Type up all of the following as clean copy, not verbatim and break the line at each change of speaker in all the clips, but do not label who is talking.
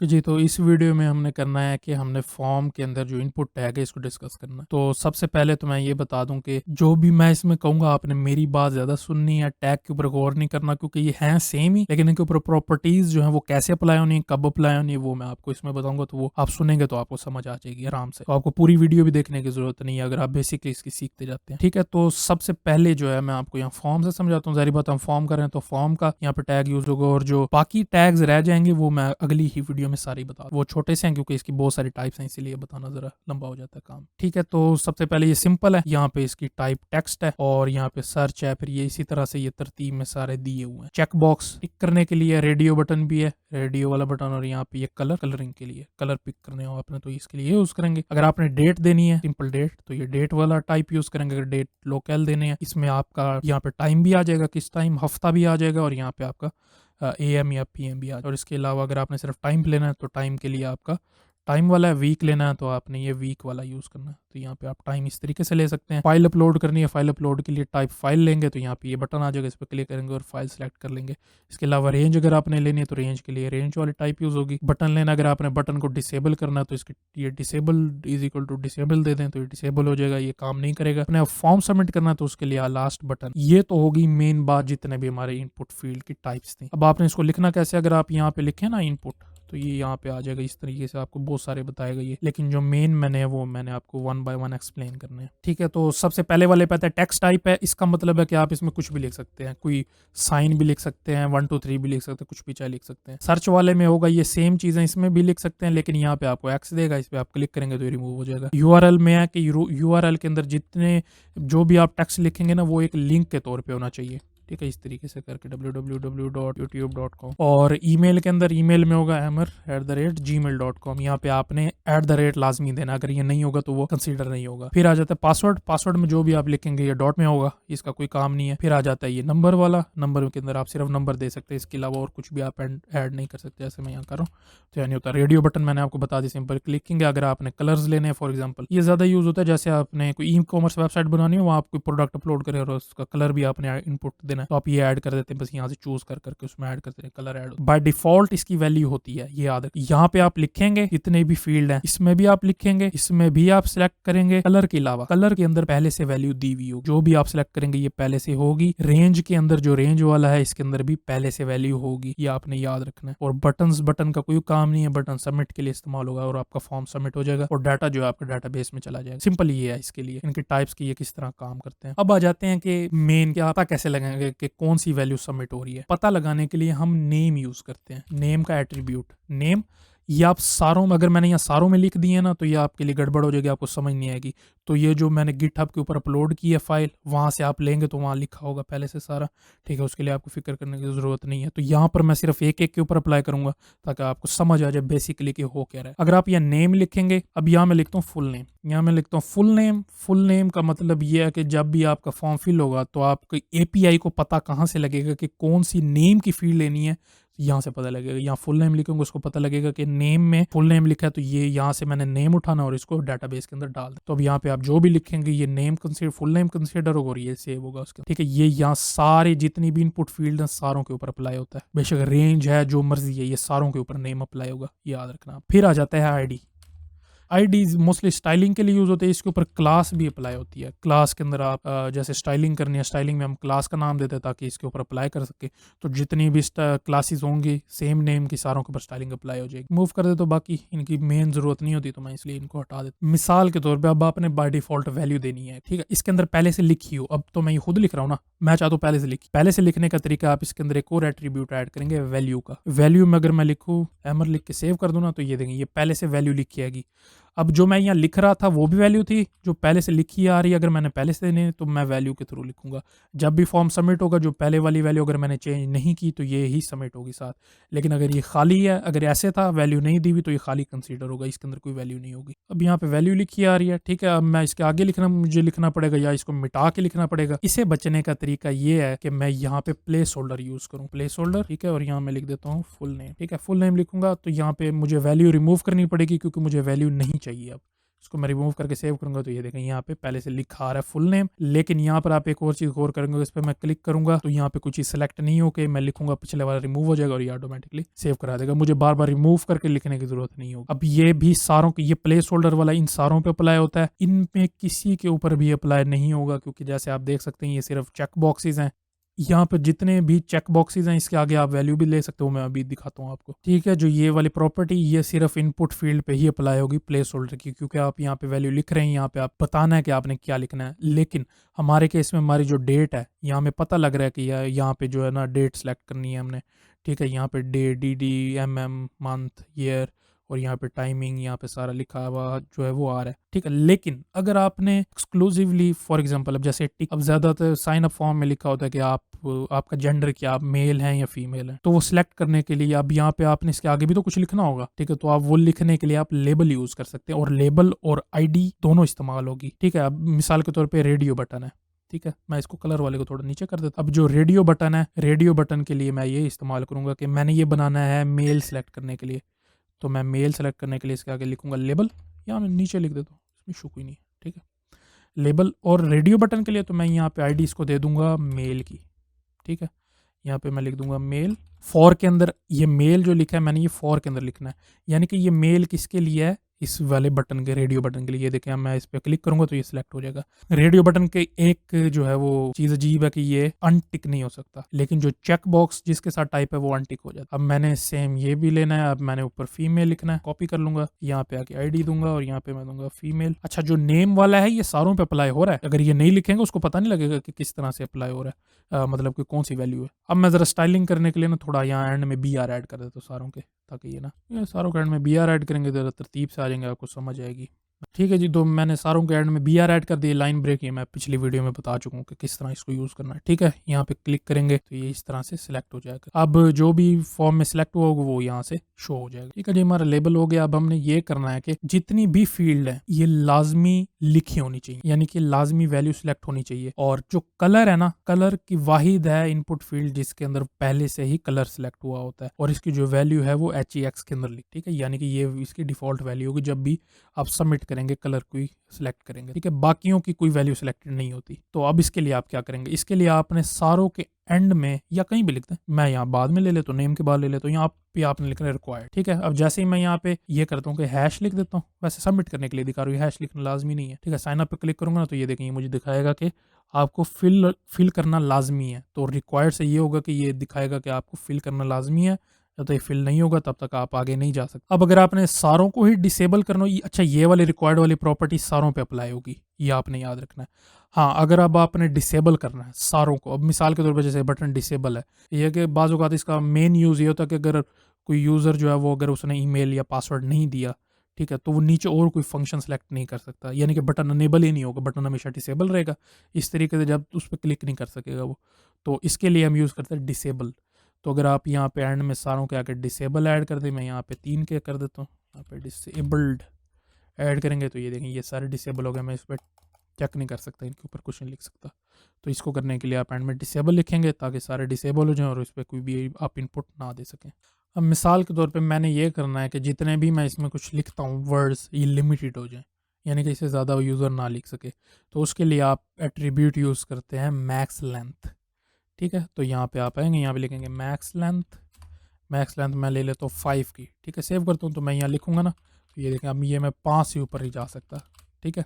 जी, तो इस वीडियो में हमने करना है कि हमने फॉर्म के अंदर जो इनपुट टैग है इसको डिस्कस करना है। तो सबसे पहले तो मैं ये बता दूं कि जो भी मैं इसमें कहूँगा आपने मेरी बात ज़्यादा सुननी है, टैग के ऊपर गौर नहीं करना क्योंकि ये हैं सेम ही, लेकिन इनके ऊपर प्रॉपर्टीज़ जो हैं वो कैसे अप्लाई होनी है, कब अप्लाई होनी है वो मैं आपको इसमें बताऊँगा, तो वो आप सुनेंगे तो आपको समझ आ जाएगी आराम से। तो आपको पूरी वीडियो भी देखने की ज़रूरत नहीं है अगर आप बेसिकली इसकी सीखते जाते हैं। ठीक है, तो सबसे पहले जो है मैं आपको यहाँ फॉर्म से समझाता हूँ। ज़ाहिर बात हम फॉर्म कर रहे हैं तो फॉर्म का यहाँ पे टैग यूज़ होगा और जो बाकी टैग्स रह जाएंगे वो मैं अगली ही वीडियो में सारी बता, वो छोटे से हैं क्योंकि इसकी बहुत सारी टाइप्स हैं, इसीलिए बताना जरा लंबा हो जाता है काम। ठीक है, तो सबसे पहले ये सिंपल है, यहाँ पे इसकी टाइप टेक्स्ट है और यहाँ पे सर्च है, फिर ये इसी तरह से ये तरतीब में सारे दिए हुए हैं। चेक बॉक्स टिक करने के लिए रेडियो बटन भी है, रेडियो वाला बटन, और यहाँ पे ये कलरिंग के लिए कलर पिक करने हो आपने तो इसके लिए यूज करेंगे। अगर आपने डेट देनी है, सिंपल डेट, तो ये डेट वाला टाइप यूज करेंगे। अगर डेट लोकल देने हैं, इसमें आपका यहाँ पे टाइम भी आ जाएगा, किस टाइम, हफ्ता भी आ जाएगा, और यहाँ पे आपका AM या PM भी आ जाएगा। और इसके अलावा अगर आपने सिर्फ टाइम लेना है तो टाइम के लिए आपका टाइम वाला है, वीक लेना है तो आपने ये वीक वाला यूज़ करना है। तो यहाँ पे आप टाइम इस तरीके से ले सकते हैं। फाइल अपलोड करनी है, फाइल अपलोड के लिए टाइप फाइल लेंगे तो यहाँ पे ये बटन आ जाएगा, इस पर क्लिक करेंगे और फाइल सेलेक्ट कर लेंगे। इसके अलावा रेंज अगर आपने लेनी है तो रेंज के लिए रेंज वाली टाइप यूज़ होगी। बटन लेना, अगर आपने बटन को डिसेबल करना है तो इसके ये disable is equal to disable दे दें तो ये डिसेबल हो जाएगा, ये काम नहीं करेगा। अपने फॉर्म सबमिट करना है तो उसके लिए लास्ट बटन। ये तो होगी मेन बात जितने भी हमारे इनपुट फील्ड की टाइप्स थी। अब आपने इसको लिखना कैसे, अगर आप यहाँ पे लिखें ना इनपुट, तो ये यहाँ पे आ जाएगा इस तरीके से, आपको बहुत सारे बताएगा ये, लेकिन जो मेन मैंने है वो मैंने आपको 1 बाय 1 एक्सप्लेन करने हैं। ठीक है, तो सबसे पहले वाले पे आता है टेक्स्ट टाइप है। इसका मतलब है कि आप इसमें कुछ भी लिख सकते हैं, कोई साइन भी लिख सकते हैं, 1 2 3 भी लिख सकते हैं, कुछ भी चाहे लिख सकते हैं। सर्च वाले में होगा ये सेम चीजें, इसमें भी लिख सकते हैं, लेकिन यहाँ पे आपको एक्स देगा, इस पे आप क्लिक करेंगे तो ये रिमूव हो जाएगा। URL में है कि URL के अंदर जितने जो भी आप टेक्स्ट लिखेंगे ना वो एक लिंक के तौर पे होना चाहिए। ठीक है, इस तरीके से करके www.youtube.com। और ईमेल के अंदर, ईमेल में होगा amr@gmail.com। यहाँ पे आपने @ लाजमी देना, अगर ये नहीं होगा तो वो कंसीडर नहीं होगा। फिर आ जाता है पासवर्ड। पासवर्ड में जो भी आप लिखेंगे ये डॉट में होगा, इसका कोई काम नहीं है। फिर आ जाता है ये नंबर वाला, नंबर के अंदर आप सिर्फ नंबर दे सकते हैं, इसके अलावा और कुछ भी आप ऐड नहीं कर सकते, जैसे मैं यहाँ कर रहा हूँ। तो यानी होता है रेडियो बटन, मैंने आपको बता दी, सिंपल क्लिकिंग है। अगर आपने कलर्स लेने हैं फॉर एग्जाम्पल, ये ज्यादा यूज होता है, जैसे आपने कोई ई कॉमर्स वेबसाइट बनानी हो, वहाँ आप कोई प्रोडक्ट अपलोड करें और उसका कलर भी आपने इनपुट देना है, तो आप ये ऐड कर देते हैं, बस यहाँ से चूज करके उसमें ऐड करते हैं, कलर ऐड। बाय डिफॉल्ट इसकी वैल्यू होती है, ये याद रखिए। यहाँ पे आप लिखेंगे जितने भी फील्ड हैं, इसमें भी आप लिखेंगे, इसमें भी आप सिलेक्ट करेंगे। कलर के अलावा कलर के अंदर पहले से वैल्यू दी हुई होगी, जो भी आप सिलेक्ट करेंगे ये पहले से होगी। रेंज के अंदर जो रेंज वाला है इसके अंदर भी पहले से वैल्यू होगी, ये आपने याद रखना है। और बटन का कोई काम नहीं है, बटन सबमिट के लिए इस्तेमाल होगा और आपका फॉर्म सबमिट हो जाएगा और डाटा जो है आपका डाटाबेस में चला जाएगा। सिंपल ये है इसके लिए, इनके टाइप्स की ये किस तरह काम करते हैं। अब आ जाते हैं कि मेन क्या पता कैसे लगाएंगे कि कौन सी वैल्यू सबमिट हो रही है। पता लगाने के लिए हम नेम यूज करते हैं, नेम का एट्रीब्यूट नेम। ये आप सारों में, अगर मैंने यहाँ सारों में लिख दिए ना तो ये आपके लिए गड़बड़ हो जाएगी, आपको समझ नहीं आएगी। तो ये जो मैंने गिटहब के ऊपर अपलोड की है फाइल, वहां से आप लेंगे तो वहां लिखा होगा पहले से सारा। ठीक है, उसके लिए आपको फिक्र करने की जरूरत नहीं है। तो यहाँ पर मैं सिर्फ एक एक के ऊपर अप्लाई करूंगा ताकि आपको समझ आ जाए बेसिकली कि हो क्या रहा है। अगर आप यहाँ नेम लिखेंगे, अब यहाँ मैं लिखता हूँ फुल नेम, यहाँ मैं लिखता हूँ फुल नेम। फुल नेम का मतलब ये है कि जब भी आपका फॉर्म फिल होगा तो आपको API को पता कहाँ से लगेगा कि कौन सी नेम की फील्ड लेनी है, यहाँ से पता लगेगा। यहाँ फुल नेम लिखूंगा, उसको पता लगेगा कि नेम में फुल नेम लिखा है, तो ये यहाँ से मैंने नेम उठाना और इसको डाटाबेस के अंदर डाल दे। तो अब यहाँ पे आप जो भी लिखेंगे ये name consider, full name consider होगा और ये सेव होगा उसके। ठीक है, ये यहाँ सारे जितनी भी इनपुट फील्ड है सारों के ऊपर अप्लाई होता है। बेशक रेंज है, जो मर्जी है, ये सारों के ऊपर नेम अप्लाई होगा, याद रखना। फिर आ जाता है ID मोस्टली स्टाइलिंग के लिए यूज होते हैं। इसके ऊपर क्लास भी अप्लाई होती है। क्लास के अंदर आप जैसे स्टाइलिंग करनी है, स्टाइलिंग में हम क्लास का नाम देते हैं ताकि इसके ऊपर अप्लाई कर सके। तो जितनी भी क्लासेस होंगी सेम नेम की, सारों के ऊपर स्टाइलिंग अप्लाई हो जाएगी। मूव कर दे तो बाकी इनकी मेन जरूरत नहीं होती, तो मैं इसलिए इनको हटा देता हूँ। मिसाल के तौर पर अब आपने बाय डिफॉल्ट वैल्यू देनी है, ठीक है, इसके अंदर पहले से लिखी हो। अब तो मैं ये खुद लिख रहा हूँ ना, मैं चाहता हूँ पहले से लिखने का तरीका, आप इसके अंदर एक और एट्रीब्यूट ऐड करेंगे वैल्यू का। वैल्यू में अगर मैं लिखूँ एमर लिख के सेव कर दूँ ना, तो ये देंगे ये पहले से वैल्यू लिखी आएगी। अब जो मैं यहाँ लिख रहा था वो भी वैल्यू थी जो पहले से लिखी आ रही है। अगर मैंने पहले से देने तो मैं वैल्यू के थ्रू लिखूंगा। जब भी फॉर्म सबमिट होगा जो पहले वाली वैल्यू अगर मैंने चेंज नहीं की तो ये ही सबमिट होगी साथ। लेकिन अगर ये खाली है, अगर ऐसे था वैल्यू नहीं दी हुई, तो ये खाली कंसीडर होगा, इसके अंदर कोई वैल्यू नहीं होगी। अब यहाँ पे वैल्यू लिखी आ रही है, ठीक है। अब मैं इसके आगे मुझे लिखना पड़ेगा या इसको मिटा के लिखना पड़ेगा। इसे बचने का तरीका ये है कि मैं यहाँ पे प्लेस होल्डर यूज करूँ, प्लेस होल्डर, ठीक है। और यहाँ मैं लिख देता हूँ फुल नेम, ठीक है। फुल नेम लिखूंगा तो यहाँ पे मुझे वैल्यू रिमूव करनी पड़ेगी क्योंकि मुझे वैल्यू नहीं चाहिए अब। उसको मैं रिमूव करके सेव करूंगा तो ये देखें यहाँ पे पहले से लिखा आ रहा है फुल नेम, लेकिन यहाँ पर आप एक और चीज़ गौर करेंगे, इस पर मैं क्लिक करूंगा तो यहाँ पे कुछ चीज़ सेलेक्ट नहीं होके मैं लिखूंगा पिछले वाला रिमूव हो जाएगा और ये ऑटोमेटिकली सेव करा देगा, मुझे बार बार रिमूव करके लिखने की जरूरत नहीं होगी। अब ये भी सारों के, ये प्लेस होल्डर वाला इन सारों पे अप्लाई होता है, इनमें किसी के ऊपर भी अप्लाई नहीं होगा, क्योंकि जैसे आप देख सकते हैं ये सिर्फ चेक बॉक्सेस हैं। यहाँ पे जितने भी चेक बॉक्सेस हैं इसके आगे आप वैल्यू भी ले सकते हो, मैं अभी दिखाता हूँ आपको। ठीक है, जो ये वाली प्रॉपर्टी ये सिर्फ इनपुट फील्ड पे ही अप्लाई होगी प्लेस होल्डर की, क्योंकि आप यहाँ पे वैल्यू लिख रहे हैं, यहाँ पे आप बताना है कि आपने क्या लिखना है। लेकिन हमारे केस में हमारी जो डेट है यहाँ हमें पता लग रहा है कि यहाँ पे जो है ना डेट सेलेक्ट करनी है हमने। ठीक है, यहाँ पे डे DD, मंथ, ईयर और यहाँ पे टाइमिंग, यहाँ पे सारा लिखा हुआ जो है वो आ रहा है। ठीक है, लेकिन अगर आपने एक्सक्लूसिवली फॉर एग्जांपल अब जैसे अब ज्यादातर साइन अप फॉर्म में लिखा होता है कि आपका जेंडर क्या, आप मेल हैं या फीमेल हैं, तो वो सिलेक्ट करने के लिए अब यहाँ पे आपने इसके आगे भी तो कुछ लिखना होगा। ठीक है, तो आप वो लिखने के लिए आप लेबल यूज कर सकते हैं, और लेबल और ID दोनों इस्तेमाल होगी। ठीक है, अब मिसाल के तौर पर रेडियो बटन है। ठीक है, मैं इसको कलर वाले को थोड़ा नीचे कर देता हूं। अब जो रेडियो बटन है, रेडियो बटन के लिए मैं ये इस्तेमाल करूंगा कि मैंने ये बनाना है मेल सेलेक्ट करने के लिए, तो मैं मेल सेलेक्ट करने के लिए इसके आगे लिखूंगा लेबल, या मैं नीचे लिख देता हूँ, इसमें इशू कोई नहीं है। ठीक है, लेबल। और रेडियो बटन के लिए तो मैं यहाँ पे ID इसको दे दूंगा मेल की। ठीक है, यहाँ पे मैं लिख दूंगा मेल। फॉर के अंदर ये मेल जो लिखा है मैंने ये फॉर के अंदर लिखना है, यानी कि ये मेल किसके लिए है, इस वाले बटन के, रेडियो बटन के लिए। ये देखें, मैं इस पर क्लिक करूंगा तो ये सिलेक्ट हो जाएगा। रेडियो बटन के एक जो है वो चीज अजीब है कि ये अनटिक नहीं हो सकता, लेकिन जो चेक बॉक्स जिसके साथ टाइप है वो अनटिक हो जाता है। अब मैंने सेम ये भी लेना है, अब मैंने ऊपर फीमेल लिखना है, कॉपी कर लूंगा, यहाँ पे आके ID दूंगा और यहाँ पे मैं दूंगा फीमेल। अच्छा, जो नेम वाला है ये सारों पे अप्लाई हो रहा है, अगर ये नहीं लिखेंगे उसको पता नहीं लगेगा कि किस तरह से अप्लाई हो रहा है, मतलब कि कौन सी वैल्यू है। अब मैं जरा स्टाइलिंग करने के लिए ना थोड़ा यहाँ एंड में BR ऐड कर देता हूँ सारों के, ताकि ये सारों के एंड में BR ऐड करेंगे तो तरतीब से आ जाएंगे, आपको समझ आएगी। ठीक है जी, तो मैंने सारों के एंड में BR ऐड कर दिए। लाइन ब्रेक ये मैं पिछली वीडियो में बता चुका हूँ कि किस तरह इसको यूज़ करना है। ठीक है, यहाँ पे क्लिक करेंगे तो ये इस तरह से सिलेक्ट हो जाएगा। अब जो भी फॉर्म में सिलेक्ट हुआ होगा वो यहाँ से शो हो जाएगा। ठीक है जी, हमारा लेबल हो गया। अब हमने ये करना है कि जितनी भी फील्ड है ये लाजमी लिखी होनी चाहिए, यानी कि लाजमी वैल्यू सिलेक्ट होनी चाहिए। और जो कलर है ना, कलर की वाहिद है इनपुट फील्ड जिसके अंदर पहले से ही कलर सिलेक्ट हुआ होता है, और इसकी जो वैल्यू है वो HEX के अंदर लिख। ठीक है, यानी कि ये इसकी डिफॉल्ट वैल्यू होगी जब भी आप सबमिट करेंगे, कलर को सिलेक्ट करेंगे। ठीक है, बाकियों की कोई वैल्यू सिलेक्टेड नहीं होती। तो अब इसके लिए आप क्या करेंगे, इसके लिए आपने सारों के एंड में या कहीं भी लिखते हैं, मैं यहाँ बाद में ले लेता हूँ, नेम के बाद ले लेता हूँ, यहाँ पे आपने लिखना है रिक्वायर्ड। ठीक है, अब जैसे ही मैं यहाँ पे ये करता हूँ कि हैश लिख देता हूँ, वैसे सबमिट करने के लिए दिखा रहा हूँ, हैश लिखना लाजमी नहीं है। ठीक है, साइन अप पे क्लिक करूंगा ना तो ये देखेंगे मुझे दिखाएगा कि आपको फिल करना लाजमी है। तो रिक्वायर्ड से ये होगा कि ये दिखाएगा कि आपको फिल करना लाजमी है, जब तक ये फिल नहीं होगा तब तक आप आगे नहीं जा सकते। अब अगर आपने सारों को ही डिसेबल करना हो, अच्छा ये वाली रिक्वायर्ड वाली प्रॉपर्टी सारों पे अप्लाई होगी, ये आपने याद रखना है। हाँ, अगर अब आपने डिसेबल करना है सारों को, अब मिसाल के तौर पर जैसे बटन डिसेबल है, ये कि बाज़ औक़ात इसका मेन यूज़ ये होता है कि अगर कोई यूज़र जो है वो अगर उसने ईमेल या पासवर्ड नहीं दिया, ठीक है, तो वो नीचे और कोई फंक्शन सेलेक्ट नहीं कर सकता, यानी कि बटन अनेबल ही नहीं होगा, बटन हमेशा डिसेबल रहेगा। इस तरीके से जब उस पर क्लिक नहीं कर सकेगा वो, तो इसके लिए हम यूज़ करते हैं डिसेबल। तो अगर आप यहाँ पे एंड में सारों के आके डिसेबल ऐड कर दें, मैं यहाँ पे 3 के कर देता हूँ, यहाँ पे डिसेबल्ड ऐड करेंगे तो ये देखें ये सारे डिसेबल हो गए। मैं इस पर चेक नहीं कर सकता, इनके ऊपर कुछ नहीं लिख सकता। तो इसको करने के लिए आप एंड में डिसेबल लिखेंगे ताकि सारे डिसेबल हो जाएं और इस पर कोई भी आप इनपुट ना दे सकें। अब मिसाल के तौर पे मैंने ये करना है कि जितने भी मैं इसमें कुछ लिखता हूँ वर्ड्स ये लिमिटेड हो जाएं, यानी कि इससे ज़्यादा यूज़र ना लिख सके। तो उसके लिए आप एट्रीब्यूट यूज़ करते हैं मैक्स लेंथ। ठीक है, तो यहाँ पे आप आएंगे, यहाँ पे लिखेंगे मैक्स लेंथ। मैक्स लेंथ मैं ले लेता हूँ 5 की। ठीक है, सेव करता हूँ तो मैं यहाँ लिखूंगा ना, तो ये देखें अब ये मैं 5 से ऊपर ही जा सकता। ठीक है,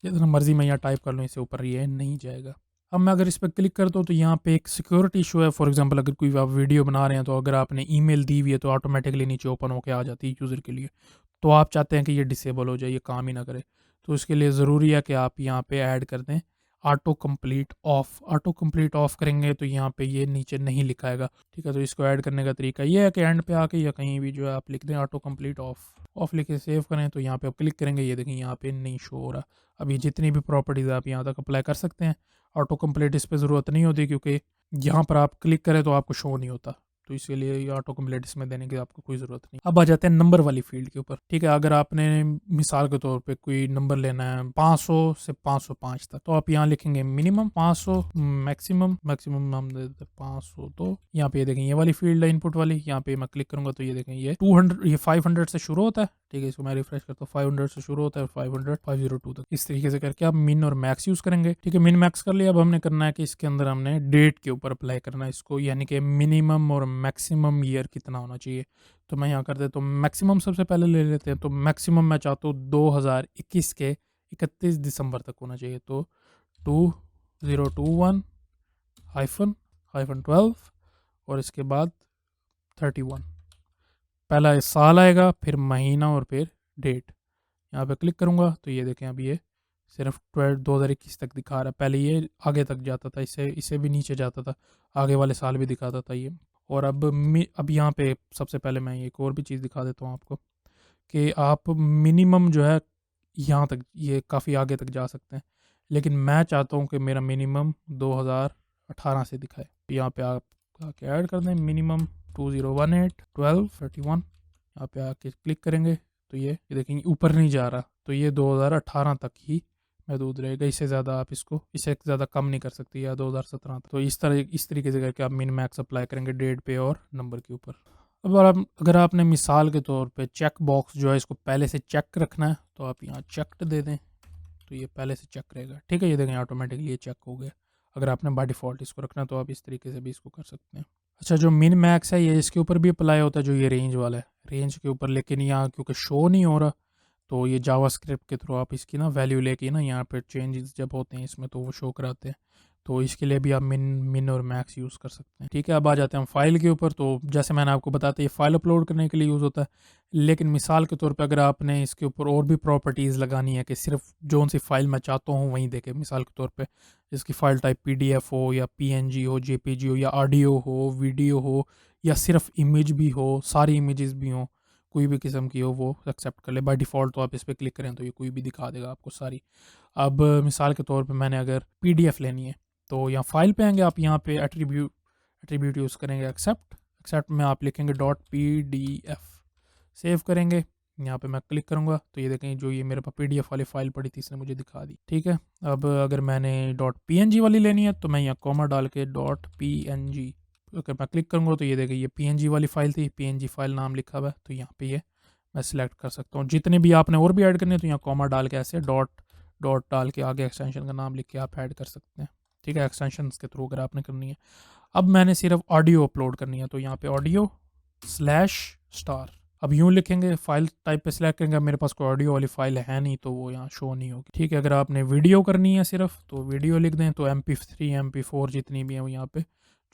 जितना मर्जी मैं यहाँ टाइप कर लूँ इससे ऊपर ये नहीं जाएगा। अब मैं अगर इस पर क्लिक करता हूँ तो यहाँ पे एक सिक्योरिटी इशू है। फॉर एग्जांपल अगर कोई आप वीडियो बना रहे हैं तो अगर आपने ईमेल दी हुई है तो ऑटोमेटिकली नीचे ओपन होकर आ जाती है यूज़र के लिए, तो आप चाहते हैं कि ये डिसेबल हो जाए, ये काम ही ना करे। तो इसके लिए ज़रूरी है कि आप यहाँ पे ऐड कर दें auto complete of. Auto complete of करेंगे तो यहाँ पे ये नीचे नहीं लिखाएगा। ठीक है, तो इसको ऐड करने का तरीका ये है कि एंड पे आके या कहीं भी जो है आप लिख दें ऑटो कंप्लीट ऑफ। ऑफ लिख के सेव करें तो यहाँ पे आप क्लिक करेंगे, ये देखें यहाँ पे नहीं शो हो रहा। अब ये जितनी भी प्रॉपर्टीज़ आप यहाँ तक अप्लाई कर सकते हैं। ऑटो कंप्लीट इस पर ज़रूरत नहीं होती क्योंकि यहाँ पर आप क्लिक करें तो आपको शो नहीं होता, तो इसके लिए ये ऑटो कम्प्लीट इसमें देने की आपको कोई ज़रूरत नहीं। अब आ जाते हैं नंबर वाली फील्ड के ऊपर। ठीक है, अगर आपने मिसाल के तौर पे कोई नंबर लेना है 500 से 505 तक, तो आप यहाँ लिखेंगे मिनिमम 500, मैक्सिमम हम दे देते 500। तो यहाँ पे ये देखें ये वाली फील्ड है इनपुट वाली, यहाँ पे मैं क्लिक करूंगा तो ये देखें ये 200 ये 500 से शुरू होता है। ठीक है, इसको मैं रिफ्रेश करता हूँ, 500 से शुरू होता है 502 तक। इस तरीके से करके आप मिन और मैक्स यूज करेंगे। ठीक है, मिन मैक्स कर लिया। अब हमने करना है कि इसके अंदर हमने डेट के ऊपर अप्लाई करना है इसको, यानी कि मिनिमम और मैक्सिमम ईयर कितना होना चाहिए। तो मैं यहाँ कर देता हूँ मैक्सिमम, सबसे पहले ले लेते हैं। तो मैक्सिमम मैं चाहता हूँ 2021 के 31 दिसंबर तक होना चाहिए। तो 2021 हाइफन 12 और इसके बाद 31, पहला साल आएगा, फिर महीना और फिर डेट। यहाँ पे क्लिक करूँगा तो ये देखें अब ये सिर्फ 2021 तक दिखा रहा है। पहले ये आगे तक जाता था, इससे भी नीचे जाता था, आगे वाले साल भी दिखाता था ये। और अब यहाँ पे सबसे पहले मैं एक और भी चीज़ दिखा देता हूँ आपको कि आप मिनिमम जो है यहाँ तक, ये काफ़ी आगे तक जा सकते हैं, लेकिन मैं चाहता हूँ कि मेरा मिनिमम 2018 से दिखाए। यहाँ पे आप आके ऐड कर दें मिनिमम 2018 12 31। यहाँ पे आके क्लिक करेंगे तो ये देखेंगे ऊपर नहीं जा रहा, तो ये 2018 तक ही महदूद रहेगा। इससे ज़्यादा आप इसको इससे ज़्यादा कम नहीं कर सकते, या 2017 तक। तो इस तरीके से करके आप मिन मैक्स अप्लाई करेंगे डेट पे और नंबर के ऊपर। अब अगर आपने मिसाल के तौर पे चेक बॉक्स जो है इसको पहले से चेक रखना है, तो आप यहाँ चेक दे दें तो ये पहले से चेक रहेगा। ठीक है, ये देखें ऑटोमेटिकली ये चेक हो गया। अगर आपने बाय डिफ़ॉल्ट इसको रखना है तो आप इस तरीके से भी इसको कर सकते हैं। अच्छा, जो मिन मैक्स है ये इसके ऊपर भी अप्लाई होता है, जो ये रेंज वाला है रेंज के ऊपर, लेकिन यहाँ क्योंकि शो नहीं हो रहा, तो ये जावास्क्रिप्ट के थ्रू आप इसकी ना वैल्यू लेके ना यहाँ पे चेंजेस जब होते हैं इसमें तो वो शो कराते हैं। तो इसके लिए भी आप मिन और मैक्स यूज़ कर सकते हैं। ठीक है, अब आ जाते हैं हम फाइल के ऊपर। तो जैसे मैंने आपको बताया ये फाइल अपलोड करने के लिए यूज़ होता है, लेकिन मिसाल के तौर पे अगर आपने इसके ऊपर और भी प्रॉपर्टीज़ लगानी है कि सिर्फ जो सी फाइल मैं चाहता हूँ वहीं देखे, मिसाल के तौर पे जिसकी फ़ाइल टाइप PDF हो या PNG हो, JPG हो, या ऑडियो हो, वीडियो हो, या सिर्फ इमेज भी हो, सारी इमेजेस भी हों, कोई भी किस्म की हो, वो एक्सेप्ट कर ले बाय डिफ़ॉल्ट। तो आप इस पर क्लिक करें तो ये कोई भी दिखा देगा आपको सारी। अब मिसाल के तौर पे मैंने अगर PDF लेनी है तो यहाँ फाइल पे आएंगे, आप यहाँ पे एट्रीब्यूट यूज़ करेंगे एक्सेप्ट में आप लिखेंगे .pdf, सेव करेंगे। यहाँ पे मैं क्लिक करूँगा तो ये देखें जो ये मेरे पास PDF वाली फाइल पड़ी थी इसने मुझे दिखा दी। ठीक है, अब अगर मैंने .png वाली लेनी है तो मैं यहाँ कॉमा डाल के .png, अगर मैं क्लिक करूँगा तो ये देखें ये PNG वाली फ़ाइल थी, PNG फाइल नाम लिखा हुआ है, तो यहाँ पे ये मैं सिलेक्ट कर सकता हूँ। जितने भी आपने और भी ऐड करने तो यहाँ कॉमा डाल के ऐसे डॉट डाल के आगे एक्सटेंशन का नाम लिख के आप ऐड कर सकते हैं। ठीक है, एक्सटेंशन के थ्रू अगर आपने करनी है। अब मैंने सिर्फ ऑडियो अपलोड करनी है तो यहाँ पे audio/star, अब यूँ लिखेंगे, फाइल टाइप पे सिलेक्ट करेंगे। मेरे पास कोई ऑडियो वाली फाइल है नहीं तो वो यहाँ शो नहीं होगी। ठीक है, अगर आपने वीडियो करनी है सिर्फ तो वीडियो लिख दें, तो MP3 MP4 जितनी भी है वो यहाँ पे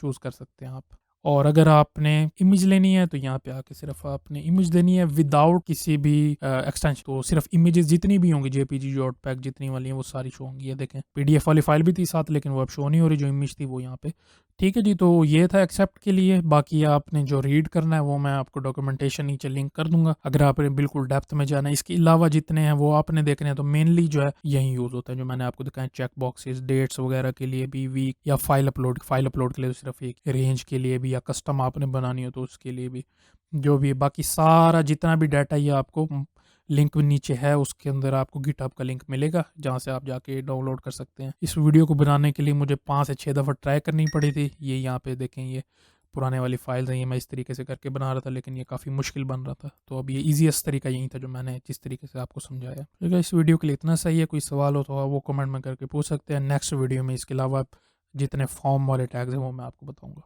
चूज़ कर सकते हैं आप। और अगर आपने इमेज लेनी है तो यहाँ पे आके सिर्फ आपने इमेज देनी है विदाउट किसी भी एक्सटेंशन। तो सिर्फ इमेजेस जितनी भी होंगी JPG JPEG जितनी वाली हैं वो सारी शो होंगी। ये देखें PDF वाली फाइल भी थी साथ, लेकिन वो अब शो नहीं हो रही, जो इमेज थी वो यहाँ पे। ठीक है जी, तो ये था एक्सेप्ट के लिए। बाकी आपने जो रीड करना है वो मैं आपको डॉक्यूमेंटेशन नीचे लिंक कर दूंगा अगर आपने बिल्कुल डेप्थ में जाना है। इसके अलावा जितने हैं वो आपने देखने हैं तो मेनली जो है यही यूज़ होता है जो मैंने आपको दिखाया, चेक बॉक्सेस, डेट्स वगैरह के लिए भी, वीक या फाइल अपलोड के लिए तो सिर्फ एक, रेंज के लिए भी, या कस्टम आपने बनानी हो तो उसके लिए भी, जो भी बाकी सारा जितना भी डाटा ये आपको लिंक नीचे है उसके अंदर आपको गिटहब का लिंक मिलेगा जहाँ से आप जाके डाउनलोड कर सकते हैं। इस वीडियो को बनाने के लिए मुझे 5 से 6 दफ़ा ट्राई करनी पड़ी थी। ये यहाँ पे देखें ये पुराने वाली फाइल है, ये मैं इस तरीके से करके बना रहा था लेकिन ये काफ़ी मुश्किल बन रहा था। तो अब ये ईजीएस्ट तरीका यही था जो मैंने जिस तरीके से आपको समझाया। ठीक है, इस वीडियो के लिए इतना सही है। कोई सवाल हो तो वो कमेंट में करके पूछ सकते हैं। नेक्स्ट वीडियो में इसके अलावा जितने फॉर्म वाले टैग्स हैं वो मैं आपको बताऊँगा।